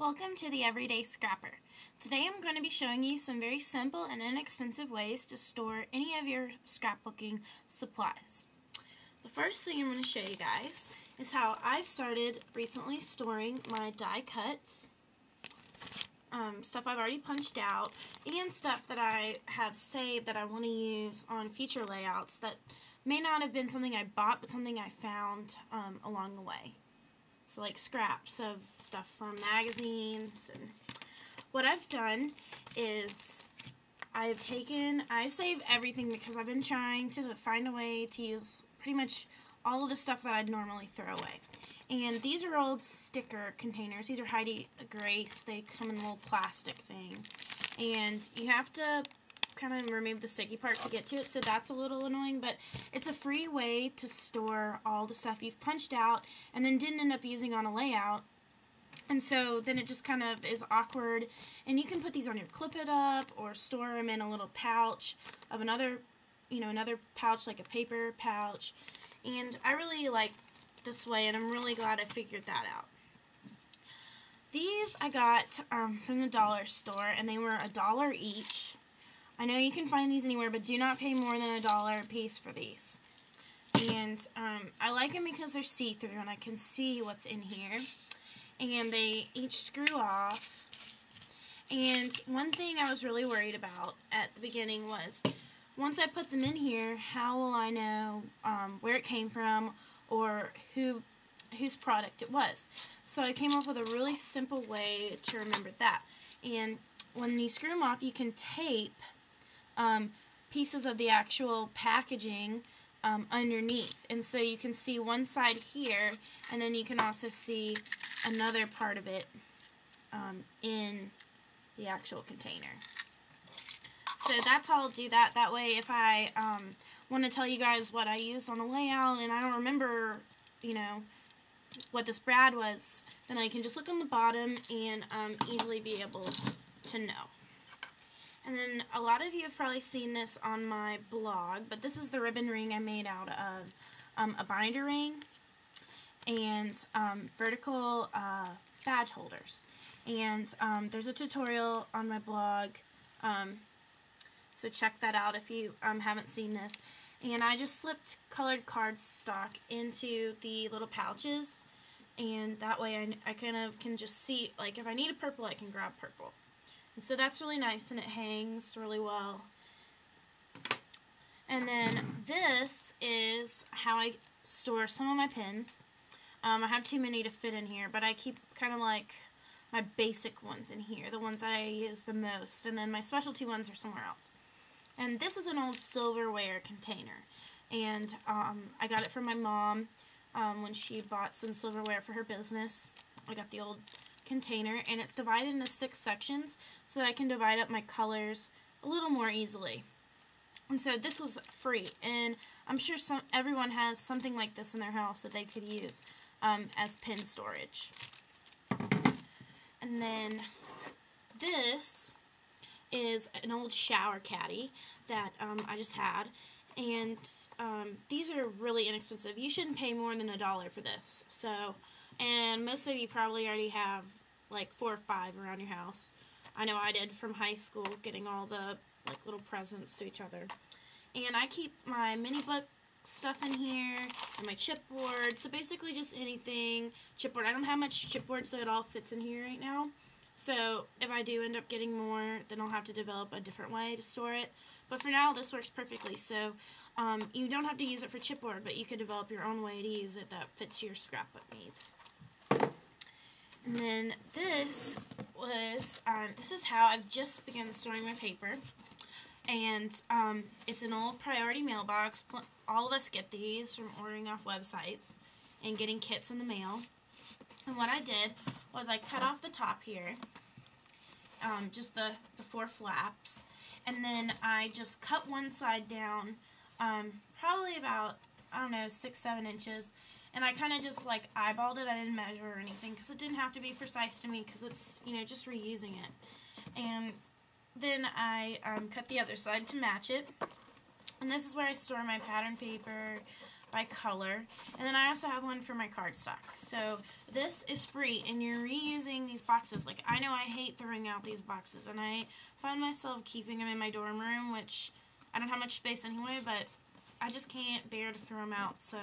Welcome to the Everyday Scrapper. Today I'm going to be showing you some very simple and inexpensive ways to store any of your scrapbooking supplies. The first thing I'm going to show you guys is how I've started recently storing my die cuts, stuff I've already punched out, and stuff that I have saved that I want to use on future layouts that may not have been something I bought, but something I found along the way. So like scraps of stuff from magazines. And what I've done is I save everything because I've been trying to find a way to use pretty much all of the stuff that I'd normally throw away. And these are old sticker containers. These are Heidi Grace. They come in a little plastic thing. And you have to kind of remove the sticky part to get to it, so that's a little annoying, but it's a free way to store all the stuff you've punched out and then didn't end up using on a layout, and so then it just kind of is awkward. And you can put these on your Clip It Up or store them in a little pouch of another pouch, like a paper pouch, and I really like this way, and I'm really glad I figured that out. These I got from the dollar store, and they were $1 each. I know you can find these anywhere, but do not pay more than $1 a piece for these. And I like them because they're see-through and I can see what's in here. And they each screw off. And one thing I was really worried about at the beginning was, once I put them in here, how will I know where it came from or whose product it was? So I came up with a really simple way to remember that. And when you screw them off, you can tape pieces of the actual packaging underneath, and so you can see one side here, and then you can also see another part of it in the actual container. So that's how I'll do that. That way, if I want to tell you guys what I use on the layout and I don't remember, what this brand was, then I can just look on the bottom and easily be able to know. And then a lot of you have probably seen this on my blog, but this is the ribbon ring I made out of a binder ring and vertical badge holders. And there's a tutorial on my blog, so check that out if you haven't seen this. And I just slipped colored cardstock into the little pouches, and that way I kind of can just see, like if I need a purple, I can grab purple. And so that's really nice, and it hangs really well. And then this is how I store some of my pins. I have too many to fit in here, but I keep kind of like my basic ones in here, the ones that I use the most, and then my specialty ones are somewhere else. And this is an old silverware container, and I got it from my mom when she bought some silverware for her business. I got the old container, and it's divided into 6 sections so that I can divide up my colors a little more easily. And so this was free, and I'm sure everyone has something like this in their house that they could use as pin storage. And then this is an old shower caddy that I just had, and these are really inexpensive. You shouldn't pay more than $1 for this. So, and most of you probably already have like 4 or 5 around your house. I know I did from high school, getting all the like little presents to each other. And I keep my mini book stuff in here and my chipboard. So basically just anything chipboard. I don't have much chipboard, so it all fits in here right now. So if I do end up getting more, then I'll have to develop a different way to store it. But for now, this works perfectly. So you don't have to use it for chipboard, but you can develop your own way to use it that fits your scrapbook needs. And then this is how I've just begun storing my paper. And it's an old priority mailbox. All of us get these from ordering off websites and getting kits in the mail. And what I did was I cut off the top here, just the 4 flaps, and then I just cut one side down, probably about, 6-7 inches, and I kind of just like eyeballed it. I didn't measure or anything because it didn't have to be precise to me because it's, just reusing it. And then I cut the other side to match it. And this is where I store my pattern paper, by color. And then I also have one for my cardstock. So this is free, and you're reusing these boxes. Like, I know I hate throwing out these boxes, and I find myself keeping them in my dorm room, which I don't have much space anyway, but I just can't bear to throw them out. So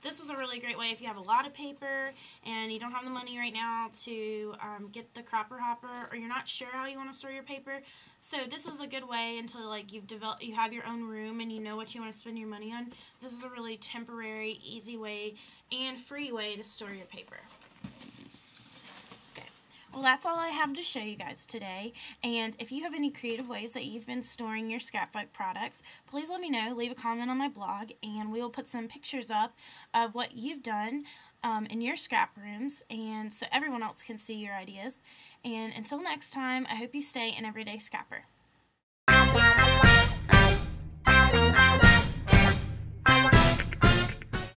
this is a really great way if you have a lot of paper and you don't have the money right now to get the cropper hopper, or you're not sure how you want to store your paper. So this is a good way until like you have your own room and you know what you want to spend your money on. This is a really temporary, easy way and free way to store your paper. Well, that's all I have to show you guys today, and if you have any creative ways that you've been storing your scrapbook products, please let me know. Leave a comment on my blog, and we will put some pictures up of what you've done in your scrap rooms, and so everyone else can see your ideas. And until next time, I hope you stay an everyday scrapper.